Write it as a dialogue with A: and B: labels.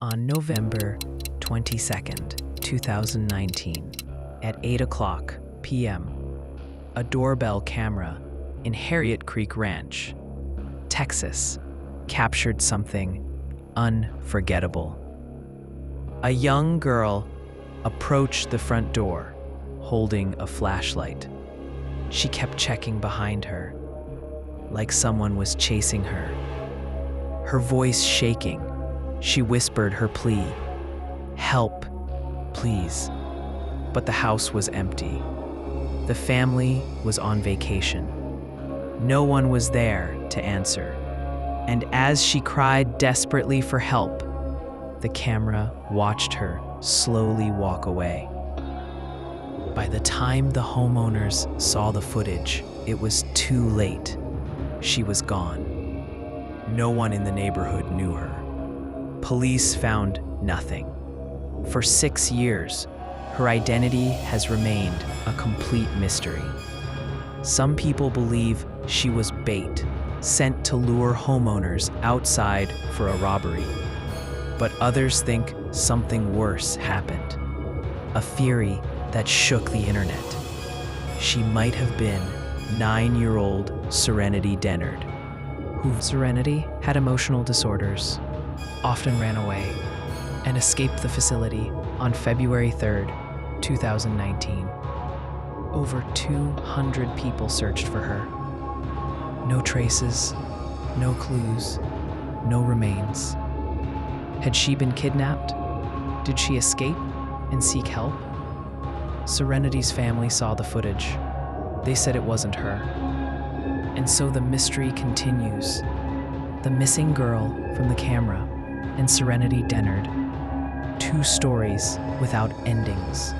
A: On November 22nd, 2019, at 8 p.m., a doorbell camera in Harriet Creek Ranch, Texas, captured something unforgettable. A young girl approached the front door, holding a flashlight. She kept checking behind her, like someone was chasing her. Her voice shaking, she whispered her plea, "Help, please." But the house was empty. The family was on vacation. No one was there to answer. And as she cried desperately for help, the camera watched her slowly walk away. By the time the homeowners saw the footage, it was too late. She was gone. No one in the neighborhood knew her. Police found nothing. For 6 years, her identity has remained a complete mystery. Some people believe she was bait, sent to lure homeowners outside for a robbery. But others think something worse happened. A theory that shook the internet. She might have been 9-year-old Serenity Dennard, who Serenity had emotional disorders, often ran away, and escaped the facility on February 3rd, 2019. Over 200 people searched for her. No traces, no clues, no remains. Had she been kidnapped? Did she escape and seek help? Serenity's family saw the footage. They said it wasn't her. And so the mystery continues. The missing girl from the camera and Serenity Dennard. 2 stories without endings.